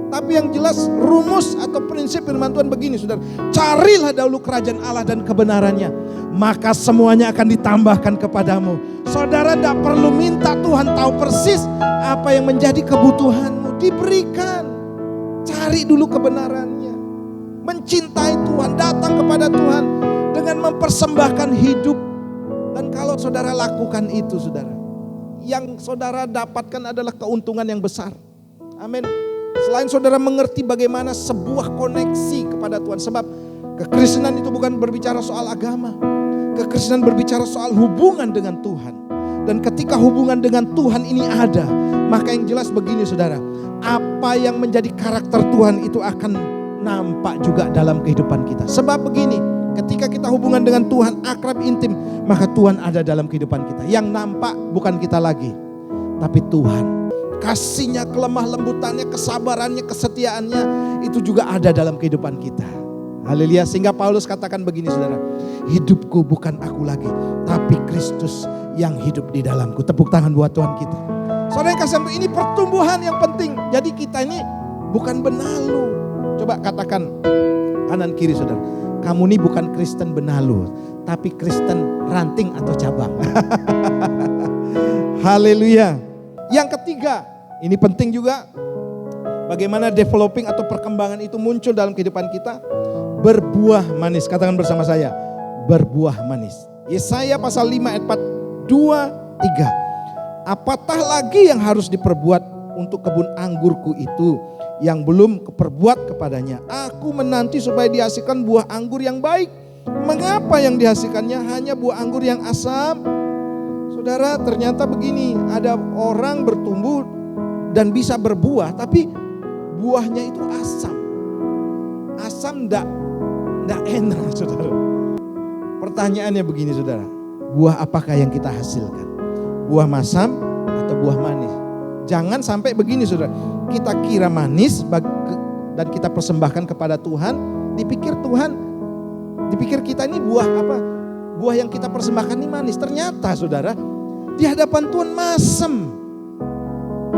Speaker 3: Tapi yang jelas rumus atau prinsip firman Tuhan begini saudara. Carilah dahulu kerajaan Allah dan kebenarannya, maka semuanya akan ditambahkan kepadamu. Saudara tidak perlu minta, Tuhan tahu persis apa yang menjadi kebutuhanmu, diberikan. Cari dulu kebenarannya. Mencintai Tuhan, datang kepada Tuhan dengan mempersembahkan hidup. Dan kalau saudara lakukan itu saudara, yang saudara dapatkan adalah keuntungan yang besar. Amin. Selain saudara mengerti bagaimana sebuah koneksi kepada Tuhan. Sebab kekristenan itu bukan berbicara soal agama. Kekristenan berbicara soal hubungan dengan Tuhan. Dan ketika hubungan dengan Tuhan ini ada, maka yang jelas begini saudara, apa yang menjadi karakter Tuhan itu akan nampak juga dalam kehidupan kita. Sebab begini, ketika kita hubungan dengan Tuhan akrab intim, maka Tuhan ada dalam kehidupan kita. Yang nampak bukan kita lagi, tapi Tuhan. Kasihnya, kelemah lembutannya, kesabarannya, kesetiaannya, itu juga ada dalam kehidupan kita. Haleluya. Sehingga Paulus katakan begini saudara, hidupku bukan aku lagi, tapi Kristus yang hidup di dalamku. Tepuk tangan buat Tuhan kita. Saudara yang kasih, ini pertumbuhan yang penting. Jadi kita ini bukan benalu. Coba katakan kanan kiri saudara, kamu ini bukan Kristen benalu, tapi Kristen ranting atau cabang. Haleluya. Yang ketiga, ini penting juga, bagaimana developing atau perkembangan itu muncul dalam kehidupan kita. Berbuah manis, katakan bersama saya, berbuah manis. Yesaya pasal 5 ayat 4, 2, 3. Apatah lagi yang harus diperbuat untuk kebun anggurku itu yang belum keperbuat kepadanya. Aku menanti supaya dihasilkan buah anggur yang baik. Mengapa yang dihasilkannya hanya buah anggur yang asam? Saudara, ternyata begini, ada orang bertumbuh dan bisa berbuah, tapi buahnya itu asam. Asam enggak enak saudara. Pertanyaannya begini saudara, buah apakah yang kita hasilkan? Buah masam atau buah manis? Jangan sampai begini saudara, kita kira manis dan kita persembahkan kepada Tuhan, dipikir kita ini buah apa? Buah yang kita persembahkan ini manis. Ternyata saudara, di hadapan Tuhan masam.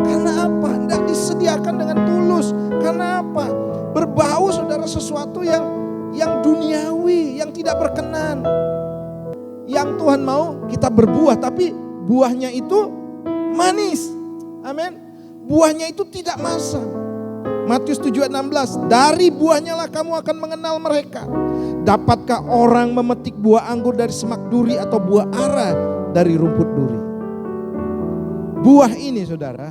Speaker 3: Karena apa? Tidak disediakan dengan tulus. Karena apa? Berbau saudara, sesuatu yang duniawi, yang tidak berkenan. Yang Tuhan mau kita berbuah, tapi buahnya itu manis. Amin. Buahnya itu tidak masam. Matius 7 ayat 16. Dari buahnya lah kamu akan mengenal mereka. Dapatkah orang memetik buah anggur dari semak duri atau buah ara dari rumput duri? Buah ini saudara,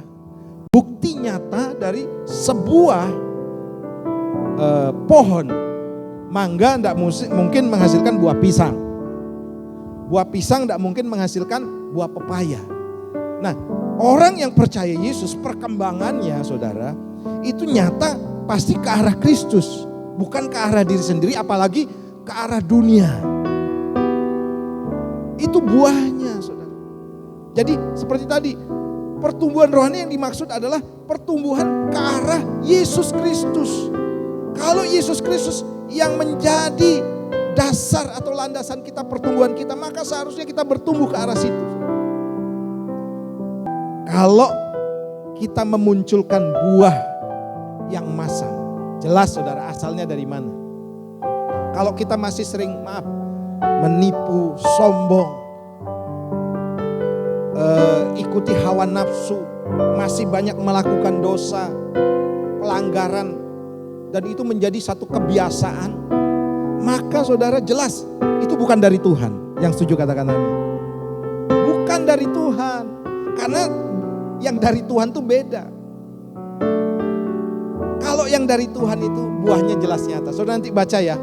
Speaker 3: bukti nyata dari sebuah pohon. Mangga tidak mungkin menghasilkan buah pisang. Buah pisang tidak mungkin menghasilkan buah pepaya. Nah, orang yang percaya Yesus, perkembangannya saudara, itu nyata pasti ke arah Kristus. Bukan ke arah diri sendiri, apalagi ke arah dunia. Itu buahnya saudara. Jadi seperti tadi, pertumbuhan rohani yang dimaksud adalah pertumbuhan ke arah Yesus Kristus. Kalau Yesus Kristus yang menjadi dasar atau landasan kita, pertumbuhan kita, maka seharusnya kita bertumbuh ke arah situ. Kalau kita memunculkan buah yang masam, jelas saudara asalnya dari mana. Kalau kita masih sering menipu, sombong, ikuti hawa nafsu, masih banyak melakukan dosa, pelanggaran, dan itu menjadi satu kebiasaan, maka saudara jelas itu bukan dari Tuhan. Yang setuju katakan amin. Bukan dari Tuhan. Karena yang dari Tuhan itu beda. Kalau yang dari Tuhan itu buahnya jelas nyata. Saudara nanti baca ya,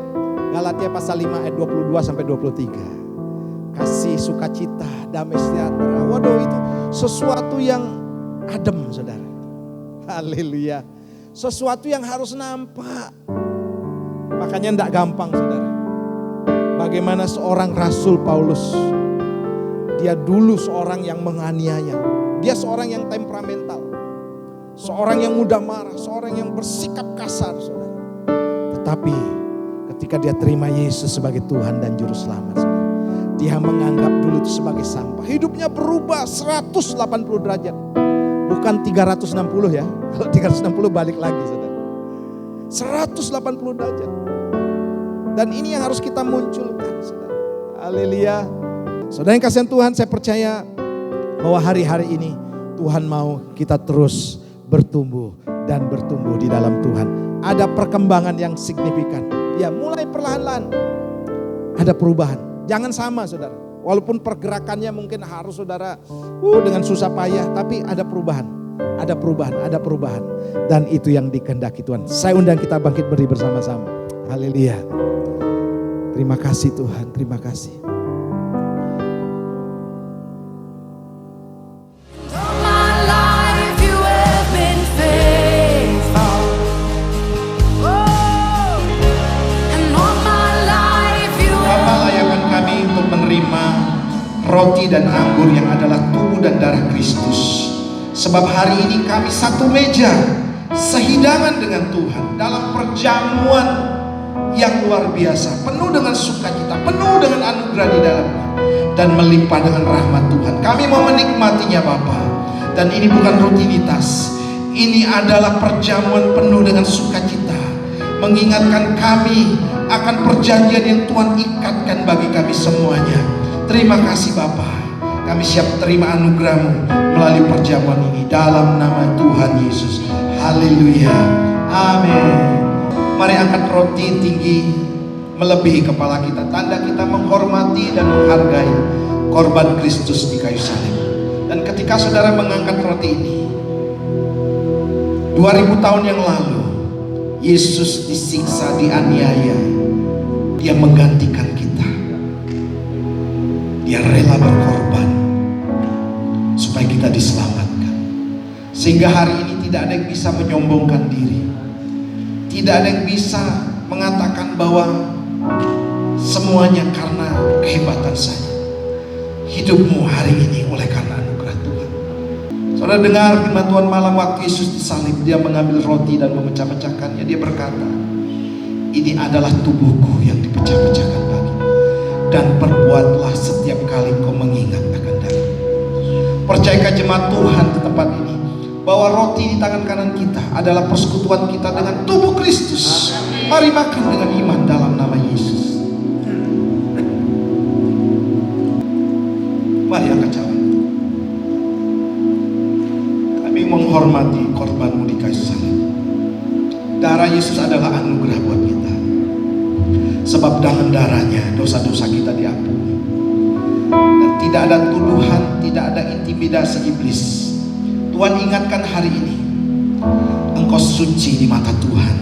Speaker 3: Galatia pasal 5 ayat 22 sampai 23. Kasih, sukacita, damai sejahtera. Waduh, itu sesuatu yang adem saudara. Haleluya. Sesuatu yang harus nampak. Makanya tidak gampang saudara. Bagaimana seorang Rasul Paulus. Dia dulu seorang yang menganiaya. Dia seorang yang temperamental. seorang yang mudah marah, seorang yang bersikap kasar, saudara. Tetapi ketika dia terima Yesus sebagai Tuhan dan Juru Selamat, saudara, dia menganggap dulu itu sebagai sampah. Hidupnya berubah 180 derajat. Bukan 360 ya. Kalau 360 balik lagi, saudara. 180 derajat. Dan ini yang harus kita munculkan, saudara. Haleluya. Saudara yang kasihan Tuhan, saya percaya bahwa hari-hari ini Tuhan mau kita terus bertumbuh dan bertumbuh di dalam Tuhan. Ada perkembangan yang signifikan. Ya, mulai perlahan-lahan ada perubahan. Jangan sama, saudara. Walaupun pergerakannya mungkin harus saudara dengan susah payah, tapi ada perubahan. Ada perubahan, ada perubahan. Dan itu yang dikehendaki Tuhan. Saya undang kita bangkit berdiri bersama-sama. Haleluya. Terima kasih Tuhan, terima kasih.
Speaker 4: Roti dan anggur yang adalah tubuh dan darah Kristus. Sebab hari ini kami satu meja, sehidangan dengan Tuhan dalam perjamuan yang luar biasa, penuh dengan sukacita, penuh dengan anugerah di dalamnya, dan melimpah dengan rahmat Tuhan. Kami mau menikmatinya Bapa. Dan ini bukan rutinitas, ini adalah perjamuan penuh dengan sukacita, mengingatkan kami akan perjanjian yang Tuhan ikatkan bagi kami semuanya. Terima kasih Bapa, kami siap terima anugerah-Mu melalui perjamuan ini dalam nama Tuhan Yesus. Haleluya, amin. Mari angkat roti tinggi melebihi kepala kita, tanda kita menghormati dan menghargai korban Kristus di kayu salib. Dan ketika saudara mengangkat roti ini, 2000 tahun yang lalu Yesus disiksa, dianiaya, Dia menggantikan kita. Dia rela berkorban supaya kita diselamatkan. Sehingga hari ini tidak ada yang bisa menyombongkan diri. Tidak ada yang bisa mengatakan bahwa semuanya karena kehebatan saya. Hidupmu hari ini oleh karena anugerah Tuhan. Saudara dengar firman Tuhan malam waktu Yesus disalib, Dia mengambil roti dan memecah-pecahkannya. Dia berkata, ini adalah tubuhku yang dipecah-pecahkan bagimu. Dan perbuatlah setiap kali kau mengingat akan darah. Percayakah jemaat Tuhan di tempat ini bahwa roti di tangan kanan kita adalah persekutuan kita dengan tubuh Kristus. Mari makan dengan iman dalam nama Yesus. Mari angkat cawan. Kami menghormati korban-Mu di kayu salib. Darah Yesus adalah anugerah buat kita. Sebab dengan darahnya dosa-dosa kita diampuni. Dan tidak ada tuduhan, tidak ada intimidasi iblis. Tuhan ingatkan hari ini, engkau suci di mata Tuhan.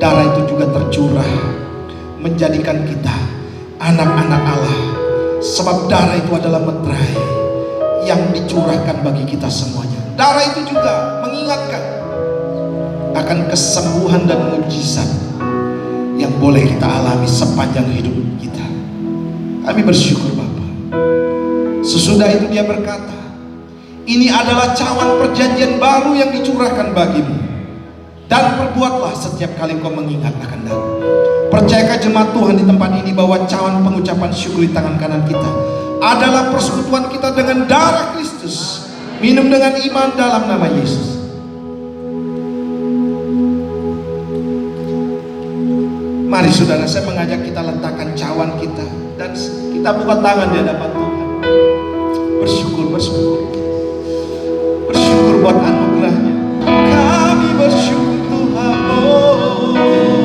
Speaker 4: Darah itu juga tercurah menjadikan kita anak-anak Allah. Sebab darah itu adalah meterai yang dicurahkan bagi kita semuanya. Darah itu juga mengingatkan akan kesembuhan dan mujizat yang boleh kita alami sepanjang hidup kita. Kami bersyukur Bapa. Sesudah itu Dia berkata, ini adalah cawan perjanjian baru yang dicurahkan bagimu. Dan perbuatlah setiap kali kau mengingat akan darah. Percayakah jemaat Tuhan di tempat ini bahwa cawan pengucapan syukur di tangan kanan kita adalah persekutuan kita dengan darah Kristus. Minum dengan iman dalam nama Yesus. Mari saudara, saya mengajak kita letakkan cawan kita dan kita buka tangan di hadapan Tuhan. Bersyukur, bersyukur. Bersyukur buat anugerahnya. Kami bersyukur Tuhan. Haleluya.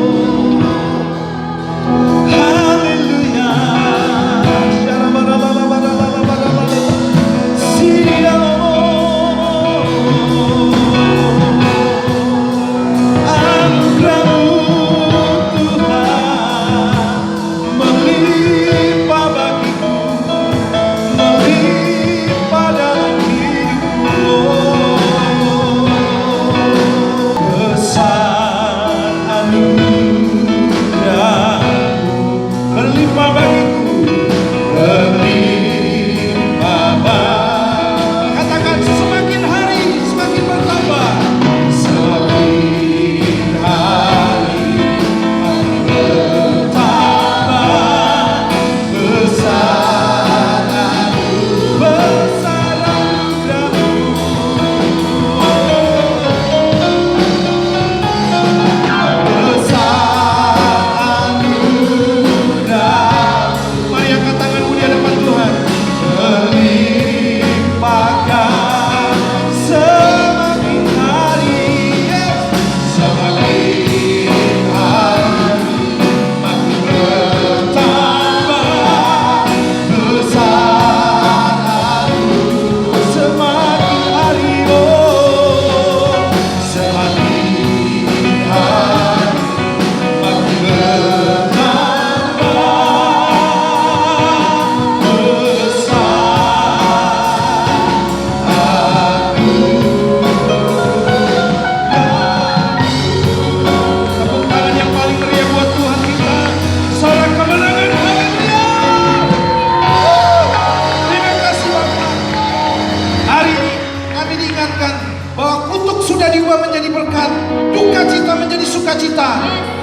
Speaker 4: sukacita menjadi sukacita,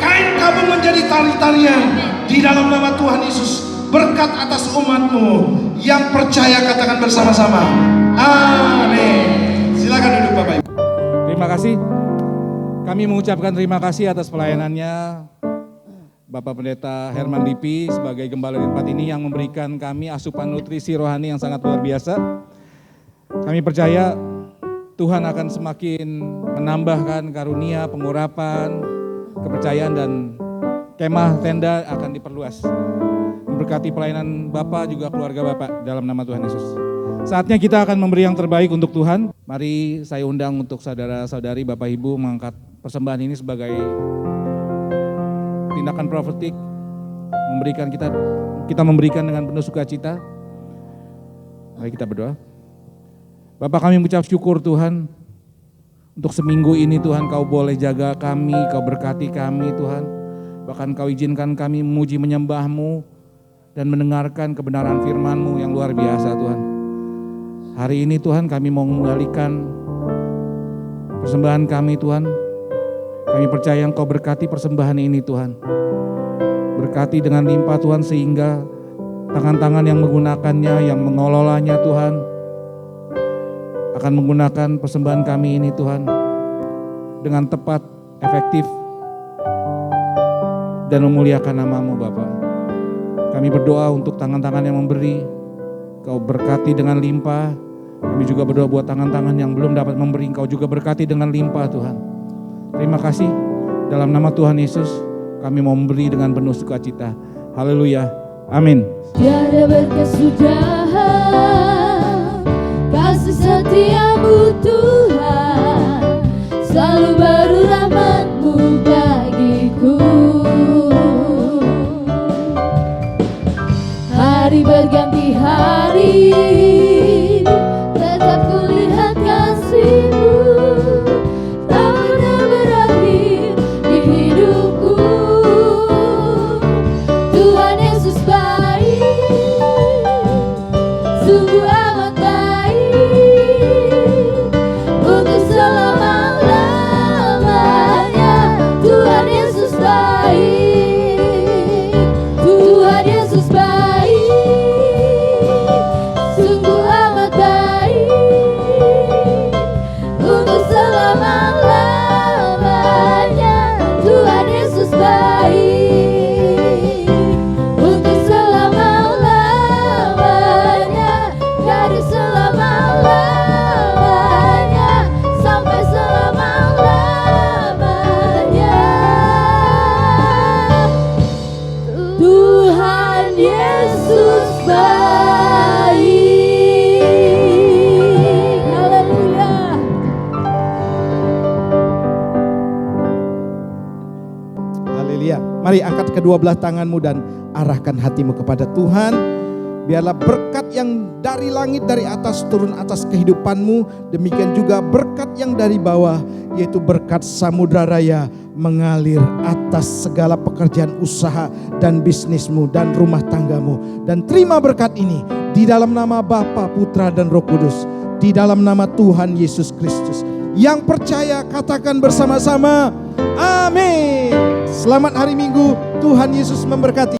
Speaker 4: kain kabung menjadi tari-tarian. Di dalam nama Tuhan Yesus, berkat atas umat-Mu yang percaya, katakan bersama-sama, amin. Silakan duduk Bapak Ibu.
Speaker 5: Terima kasih. Kami mengucapkan terima kasih atas pelayanannya Bapak Pendeta Herman Lipi sebagai gembala di tempat ini yang memberikan kami asupan nutrisi rohani yang sangat luar biasa. Kami percaya Tuhan akan semakin menambahkan karunia, pengurapan, kepercayaan, dan kemah tenda akan diperluas. Memberkati pelayanan Bapak juga keluarga Bapak dalam nama Tuhan Yesus. Saatnya kita akan memberi yang terbaik untuk Tuhan. Mari saya undang untuk saudara-saudari, Bapak Ibu mengangkat persembahan ini sebagai tindakan profetik, kita memberikan dengan penuh sukacita. Mari kita berdoa. Bapak, kami mengucap syukur Tuhan untuk seminggu ini Tuhan Kau boleh jaga kami, Kau berkati kami Tuhan. Bahkan Kau izinkan kami memuji menyembah-Mu dan mendengarkan kebenaran firman-Mu yang luar biasa Tuhan. Hari ini Tuhan kami mau mengembalikan persembahan kami Tuhan. Kami percaya Engkau berkati persembahan ini Tuhan. Berkati dengan limpah Tuhan sehingga tangan-tangan yang menggunakannya, yang mengelolanya Tuhan, akan menggunakan persembahan kami ini Tuhan dengan tepat, efektif, dan memuliakan nama-Mu Bapa. Kami berdoa untuk tangan-tangan yang memberi, Kau berkati dengan limpah. Kami juga berdoa buat tangan-tangan yang belum dapat memberi, Kau juga berkati dengan limpah Tuhan. Terima kasih, dalam nama Tuhan Yesus kami mau memberi dengan penuh sukacita. Haleluya, amin.
Speaker 2: Tiada berkesudahan kasih setia-Mu Tuhan, selalu baru rahmat-Mu bagiku. Hari berganti hari, tetap kulihat kasih-Mu, tak pernah berakhir di hidupku. Tuhan Yesus baik, sungguh amat baik, untuk selama-lamanya. Tuhan Yesus baik, Tuhan Yesus baik, sungguh amat baik, untuk selama-lamanya. Tuhan Yesus baik, untuk selama-lamanya, dari selama-lamanya sampai selama-lamanya. Tuhan Yesus baik. Haleluya.
Speaker 3: Haleluya. Mari angkat kedua belah tanganmu dan arahkan hatimu kepada Tuhan. Biarlah berkat yang dari langit, dari atas turun atas kehidupanmu. Demikian juga berkat yang dari bawah, yaitu berkat samudra raya mengalir atas segala pekerjaan usaha dan bisnismu dan rumah tanggamu. Dan terima berkat ini di dalam nama Bapa, Putra dan Roh Kudus, di dalam nama Tuhan Yesus Kristus. Yang percaya katakan bersama-sama, amin. Selamat hari Minggu, Tuhan Yesus memberkati.